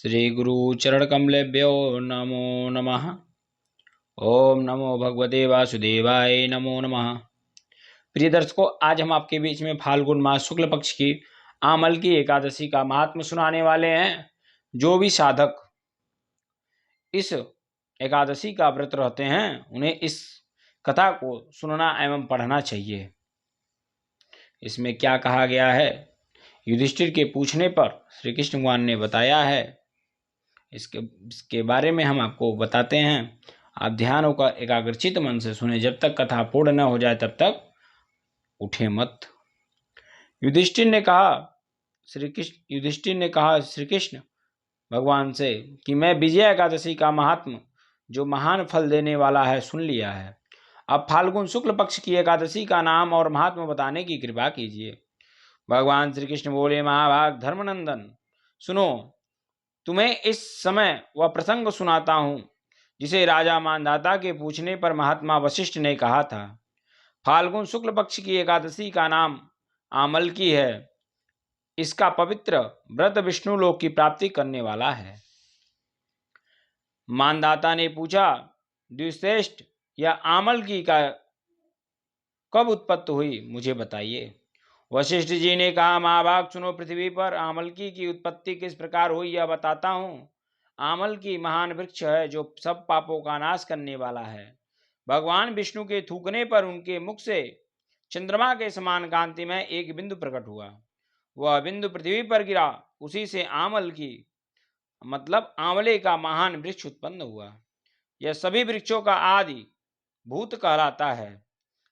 श्रीगुरुचरणकमलेभ्यो नमो नमः। ओम नमो भगवते वासुदेवाय नमो नमः। प्रिय दर्शकों, आज हम आपके बीच में फाल्गुन मास शुक्ल पक्ष की आमल की एकादशी का महात्म सुनाने वाले हैं। जो भी साधक इस एकादशी का व्रत रहते हैं उन्हें इस कथा को सुनना एवं पढ़ना चाहिए। इसमें क्या कहा गया है, युधिष्ठिर के पूछने पर श्री कृष्ण भगवान ने बताया है। इसके बारे में हम आपको बताते हैं। आप ध्यान होकर एकाग्रचित मन से सुने। जब तक कथा पूर्ण न हो जाए तब तक उठे मत। युधिष्ठिर ने कहा श्री कृष्ण भगवान से कि मैं विजया एकादशी का महात्म, जो महान फल देने वाला है, सुन लिया है। अब फाल्गुन शुक्ल पक्ष की एकादशी का नाम और महात्म बताने की कृपा कीजिए। भगवान श्री कृष्ण बोले, महाभाग धर्मनंदन, सुनो, तुम्हें इस समय वह प्रसंग सुनाता हूं जिसे राजा मानधाता के पूछने पर महात्मा वशिष्ठ ने कहा था। फाल्गुन शुक्ल पक्ष की एकादशी का नाम आमल की है। इसका पवित्र व्रत विष्णु लोक की प्राप्ति करने वाला है। मानधाता ने पूछा, द्विश्रेष्ठ, यह आमल की का कब उत्पत्ति हुई, मुझे बताइए। वशिष्ठ जी ने कहा, महाभाग सुनो, पृथ्वी पर आमलकी की उत्पत्ति किस प्रकार हुई यह बताता हूँ। आमल की महान वृक्ष है जो सब पापों का नाश करने वाला है। भगवान विष्णु के थूकने पर उनके मुख से चंद्रमा के समान कांति में एक बिंदु प्रकट हुआ। वह बिंदु पृथ्वी पर गिरा। उसी से आमल की मतलब आंवले का महान वृक्ष उत्पन्न हुआ। यह सभी वृक्षों का आदि भूत कहलाता है।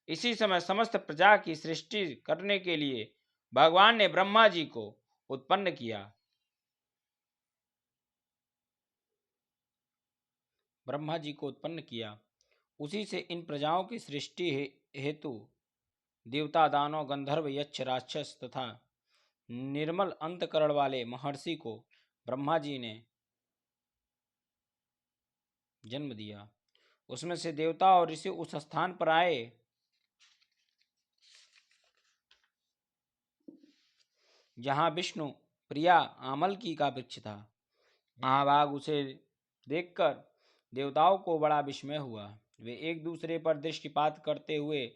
इसी समय समस्त प्रजा की सृष्टि करने के लिए भगवान ने ब्रह्मा जी को उत्पन्न किया। उसी से इन प्रजाओं की सृष्टि हेतु देवता, दानव, गंधर्व, यक्ष, राक्षस तथा निर्मल अंतकरण वाले महर्षि को ब्रह्मा जी ने जन्म दिया। उसमें से देवता और ऋषि उस स्थान पर आए जहां विष्णु प्रिया आमलकी का वृक्ष था। महाभाग उसे देखकर देवताओं को बड़ा विस्मय हुआ। वे एक दूसरे पर दृष्टिपात करते हुए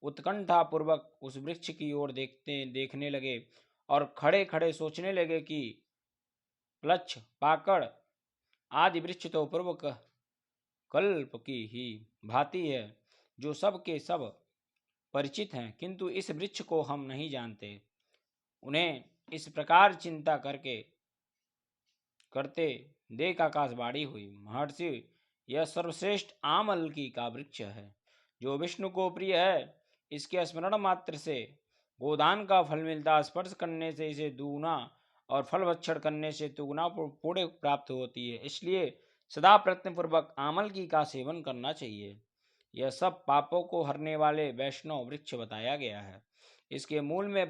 उत्कंठा पूर्वक उस वृक्ष की ओर देखने लगे और खड़े खड़े सोचने लगे कि प्लक्ष, पाकड़ आदि वृक्ष तो पूर्व कल्प की ही भांति है, जो सब के सब परिचित हैं, किंतु इस वृक्ष को हम नहीं जानते। उन्हें इस प्रकार चिंता करते देख आकाशवाणी हुई, महर्षि, यह सर्वश्रेष्ठ आमलकी का वृक्ष है जो विष्णु को प्रिय है। इसके स्मरण मात्र से गोदान का फल मिलता, स्पर्श करने से इसे दूना और फल भक्षण करने से दुगुना पुण्य प्राप्त होती है। इसलिए सदा प्रयत्न पूर्वक आमलकी का सेवन करना चाहिए। यह सब पापों को हरने वाले वैष्णव वृक्ष बताया गया है। इसके मूल में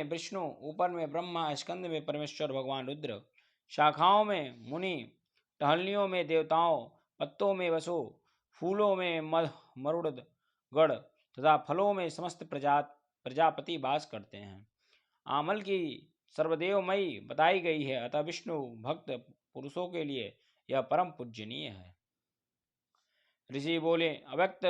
विष्णु, ऊपर में ब्रह्मा, स्कंद में परमेश्वर भगवान रुद्र, शाखाओं में मुनि, टहनियों में देवताओं, पत्तों में वसु, फूलों में मरुड़ गण तथा फलों में समस्त प्रजापति वास करते हैं। आमल की सर्वदेवमयी बताई गई है, अतः विष्णु भक्त पुरुषों के लिए यह परम पूजनीय है। ऋषि बोले, अव्यक्त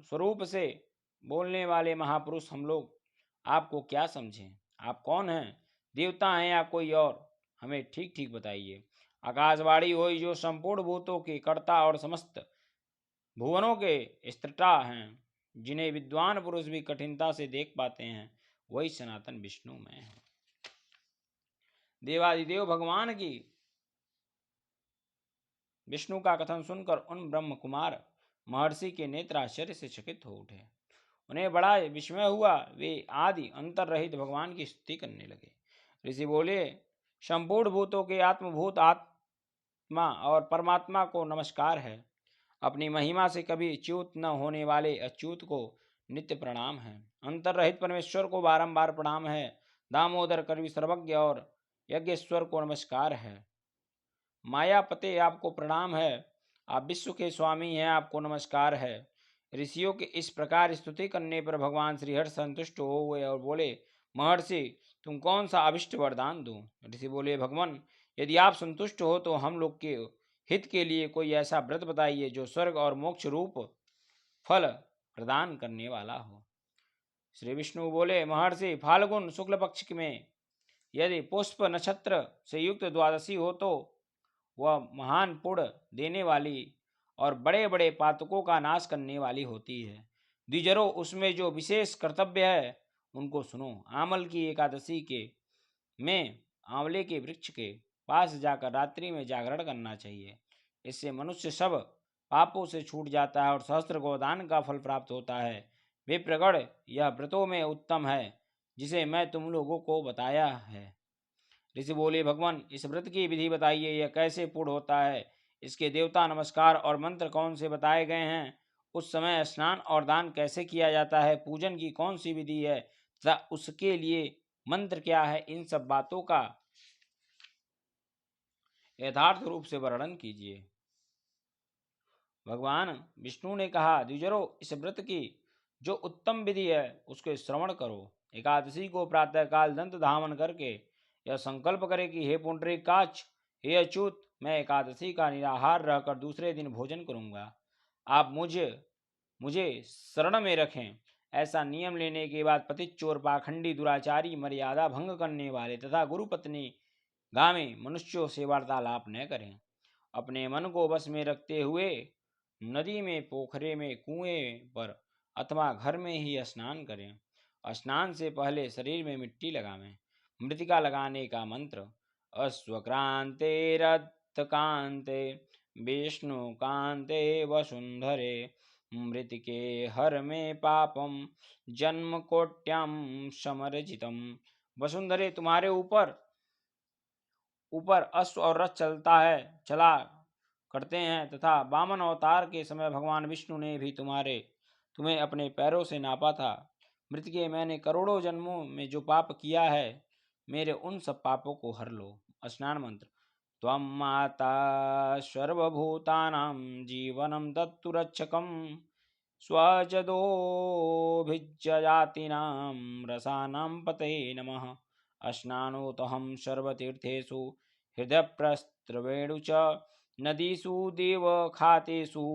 स्वरूप से बोलने वाले महापुरुष, हम लोग आपको क्या समझें? आप कौन हैं? देवता हैं या कोई और? हमें ठीक ठीक बताइए। आकाशवाणी हुई, जो संपूर्ण भूतों के कर्ता और समस्त भुवनों के स्त्रष्टा हैं, जिन्हें विद्वान पुरुष भी कठिनता से देख पाते हैं, वही सनातन विष्णु में है। देवादिदेव भगवान की विष्णु का कथन सुनकर उन ब्रह्म कुमार महर्षि के नेत्र आश्चर्य से चकित हो उठे। उन्हें बड़ा विस्मय हुआ। वे आदि अंतर रहित भगवान की स्तुति करने लगे। ऋषि बोले, संपूर्ण भूतों के आत्मभूत आत्मा और परमात्मा को नमस्कार है। अपनी महिमा से कभी च्युत न होने वाले अच्युत को नित्य प्रणाम है। अंतर रहित परमेश्वर को बारंबार प्रणाम है। दामोदर, कवि, सर्वज्ञ और यज्ञेश्वर को नमस्कार है। मायापते, आपको प्रणाम है। आप विश्व के स्वामी हैं, आपको नमस्कार है। ऋषियों के इस प्रकार स्तुति करने पर भगवान श्रीहर्ष संतुष्ट हो हुए और बोले, महर्षि, तुम कौन सा अभिष्ट वरदान दूं? ऋषि बोले, भगवान, यदि आप संतुष्ट हो तो हम लोग के हित के लिए कोई ऐसा व्रत बताइए जो स्वर्ग और मोक्ष रूप फल प्रदान करने वाला हो। श्री विष्णु बोले, महर्षि, फाल्गुन शुक्ल पक्ष में यदि पुष्प नक्षत्र से युक्त द्वादशी हो तो वह महान पुण्य देने वाली और बड़े बड़े पातकों का नाश करने वाली होती है। द्विजरो, उसमें जो विशेष कर्तव्य है उनको सुनो। आमल की एकादशी के में आंवले के वृक्ष के पास जाकर रात्रि में जागरण करना चाहिए। इससे मनुष्य सब पापों से छूट जाता है और सहस्त्र गोदान का फल प्राप्त होता है। वे प्रगढ़, यह व्रतों में उत्तम है जिसे मैं तुम लोगों को बताया है। ऋषि बोले, भगवान, इस व्रत की विधि बताइए, यह कैसे पूर्ण होता है? इसके देवता नमस्कार और मंत्र कौन से बताए गए हैं? उस समय स्नान और दान कैसे किया जाता है? पूजन की कौन सी विधि है तथा उसके लिए मंत्र क्या है? इन सब बातों का यथार्थ रूप से वर्णन कीजिए। भगवान विष्णु ने कहा, द्विजरो, इस व्रत की जो उत्तम विधि है उसके श्रवण करो। एकादशी को प्रातःकाल दंत धावन करके यह संकल्प करे कि हे पुंडरीकाक्ष, हे अच्युत, मैं एकादशी का निराहार रहकर दूसरे दिन भोजन करूंगा। आप मुझे शरण में रखें। ऐसा नियम लेने के बाद पतित, चोर, पाखंडी, दुराचारी, मर्यादा भंग करने वाले तथा गुरुपत्नी गामी मनुष्यों से वार्तालाप न करें। अपने मन को बस में रखते हुए नदी में, पोखरे में, कुएं पर अथवा घर में ही स्नान करें। स्नान से पहले शरीर में मिट्टी लगावें। मृतिका लगाने का मंत्र, अश्वक्रांते रत्कांते विष्णु कांते वसुंधरे मृतिके हर में पापम जन्म कोट्याम समर्जितम। वसुंधरे, तुम्हारे ऊपर ऊपर अश्व और रथ चला करते हैं तथा वामन अवतार के समय भगवान विष्णु ने भी तुम्हें अपने पैरों से नापा था। मृतके, मैंने करोड़ों जन्मों में जो पाप किया है, मेरे उन सब पापों को हर लो। स्नान मंत्र, त्वं माता सर्वभूतानां जीवनं दत्तु रक्षकं स्वजदोभिज्जयातीनां रसानां पते नमः। स्नानोतहं सर्वतीर्थेषु हृदयप्रस्त्रवेणु च नदीषु देवखातेषु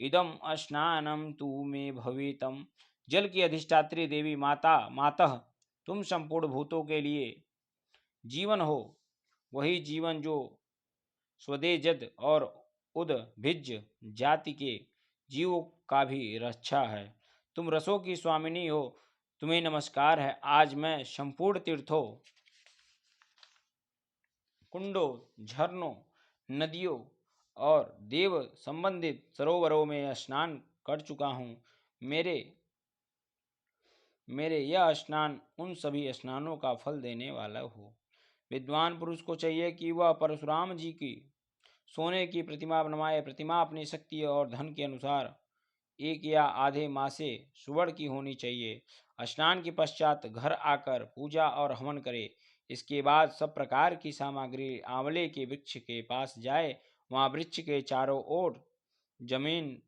इदम स्नानम तू मे भवितम। जल की अधिष्ठात्री देवी मातः, तुम संपूर्ण भूतों के लिए जीवन हो। वही जीवन जो स्वदेजद और उदभिज जाति के जीवों का भी रक्षा है। तुम रसों की स्वामिनी हो, तुम्हें नमस्कार है। आज मैं संपूर्ण तीर्थों, कुंडों, झरनों, नदियों और देव संबंधित सरोवरों में स्नान कर चुका हूँ। मेरे मेरे यह स्नान उन सभी स्नानों का फल देने वाला हो। विद्वान पुरुष को चाहिए कि वह परशुराम जी की सोने की प्रतिमा बनवाए। प्रतिमा अपनी शक्ति और धन के अनुसार एक या आधे माह से सुवर्ण की होनी चाहिए। स्नान के पश्चात घर आकर पूजा और हवन करे। इसके बाद सब प्रकार की सामग्री आंवले के वृक्ष के पास जाए। वहाँ वृक्ष के चारों ओर जमीन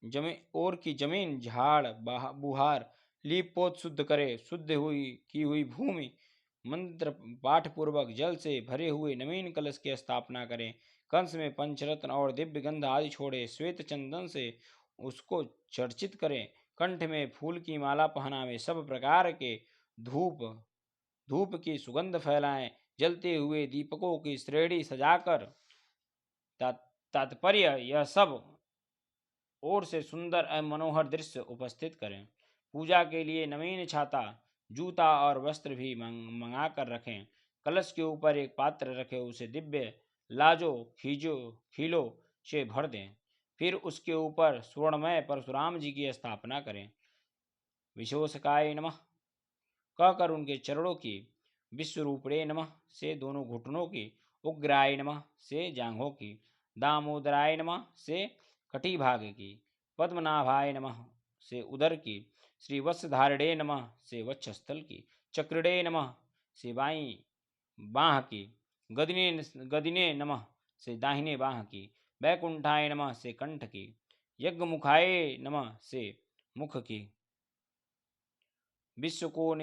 जमीन ओर की जमीन झाड़ बुहार लीप पोत शुद्ध करे। शुद्ध हुई भूमि मंत्र पाठ पूर्वक जल से भरे हुए नवीन कलश की स्थापना करें। कंस में पंचरत्न और दिव्य गंध आदि छोड़े। श्वेत चंदन से उसको चर्चित करें। कंठ में फूल की माला पहनावे। सब प्रकार के धूप धूप की सुगंध फैलाएं। जलते हुए दीपकों की श्रेणी सजाकर तात्पर्य यह सब ओर से सुंदर एवं मनोहर दृश्य उपस्थित करें। पूजा के लिए नवीन छाता, जूता और वस्त्र भी मंगा कर रखें। कलश के ऊपर एक पात्र रखे, उसे दिव्य लाजो खीलो से भर दें। फिर उसके ऊपर स्वर्णमय परशुराम जी की स्थापना करें। विशोषकाय नमः कहकर उनके चरणों की, विश्वरूपणे नमः से दोनों घुटनों की, उग्राय नमः से जांघों की, दामोदराय नमः से कटी भाग की, पद्मनाभाय नमः से उदर की, श्री वत्सधारणे नमः से वक्षस्थल की, चक्रिणे नमः से बाईं बाह की, गदिने नमः से दाहिने बाह की, वैकुंठाय नमः से कंठ की, यज्ञमुखाय नमः से मुख की, विश्व को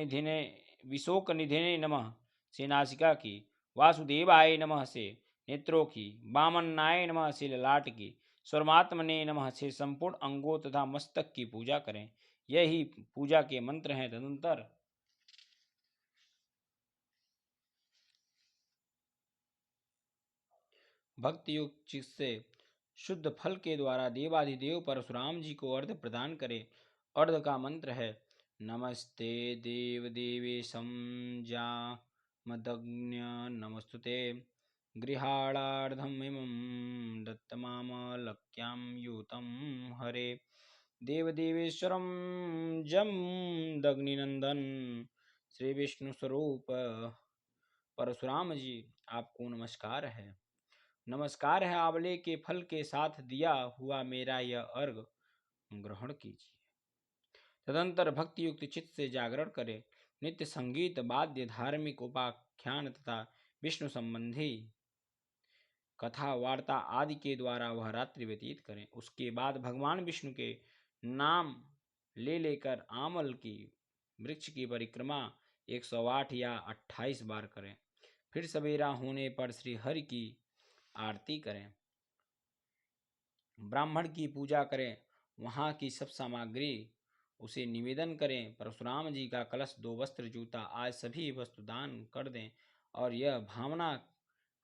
विशोक निधिने नमः से नासिका की, वासुदेवाय नमः से नेत्रों की, वामन्नाय नमः से ललाट की, सर्वात्मने नमः से संपूर्ण अंगों तथा मस्तक की पूजा करें। यही पूजा के मंत्र हैं। तदनंतर भक्ति युक्त चित्त से शुद्ध फल के द्वारा देवाधिदेव परशुराम जी को अर्घ प्रदान करे। अर्घ का मंत्र है नमस्ते देव देवेशं जामदग्न्य नमस्तुते गृहाणार्धमिमं दत्तमामलक्ष्यां यूतं हरे। देवदेवेश्वरं जम दग्निनंदन श्री विष्णु स्वरूप परशुराम जी आपको नमस्कार है। नमस्कार है, आंवले के फल के साथ दिया हुआ मेरा यह अर्घ ग्रहण कीजिए। तदंतर भक्ति युक्त चित्त से जागरण करें। नित्य संगीत वाद्य धार्मिक उपाख्यान तथा विष्णु संबंधी कथा वार्ता आदि के द्वारा वह रात्रि व्यतीत करें। उसके बाद भगवान विष्णु के नाम ले लेकर आमल की वृक्ष की परिक्रमा 108 या 28 बार करें। फिर सवेरा होने पर श्री हरि की आरती करें, ब्राह्मण की पूजा करें, वहाँ की सब सामग्री उसे निवेदन करें। परशुराम जी का कलश, 2 वस्त्र, जूता आज सभी वस्तु दान कर दें और यह भावना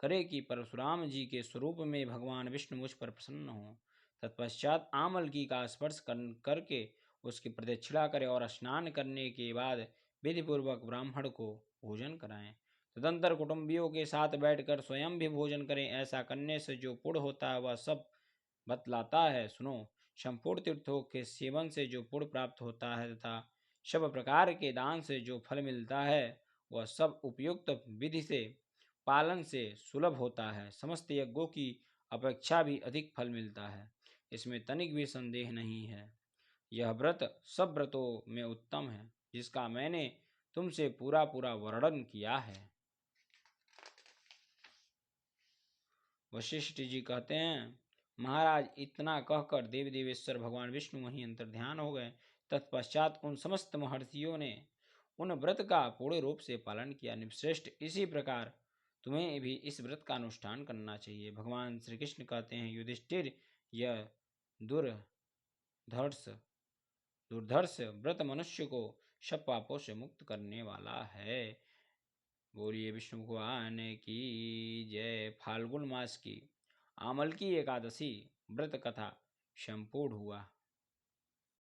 करें कि परशुराम जी के स्वरूप में भगवान विष्णु मुझ पर प्रसन्न हो। तत्पश्चात आमलकी का स्पर्श करके उसकी प्रदक्षिणा करें और स्नान करने के बाद विधिपूर्वक ब्राह्मण को भोजन कराएं। तदंतर कुटुंबियों के साथ बैठकर स्वयं भी भोजन करें। ऐसा करने से जो पुण्य होता है वह सब बतलाता है, सुनो। संपूर्ण तीर्थों के सेवन से जो पुण्य प्राप्त होता है तथा सब प्रकार के दान से जो फल मिलता है वह सब उपयुक्त विधि से पालन से सुलभ होता है। समस्त यज्ञों की अपेक्षा भी अधिक फल मिलता है, इसमें तनिक भी संदेह नहीं है। यह व्रत सब व्रतों में उत्तम है, जिसका मैंने तुमसे पूरा पूरा वर्णन किया है। वशिष्ठ जी कहते हैं, महाराज, इतना कहकर देव देवेश्वर भगवान विष्णु वहीं अंतर्ध्यान हो गए। तत्पश्चात उन समस्त महर्षियों ने उन व्रत का पूर्ण रूप से पालन किया। निश्रेष्ठ, इसी प्रकार तुम्हें भी इस व्रत का अनुष्ठान करना चाहिए। भगवान श्री कृष्ण कहते हैं, युधिष्ठिर, यह दुर्धर्ष दुर्धर्ष व्रत मनुष्य को सब पापों से मुक्त करने वाला है। बोलिए विष्णु भगवान की जय। फाल्गुन मास की आमल की एकादशी व्रत कथा संपूर्ण हुआ।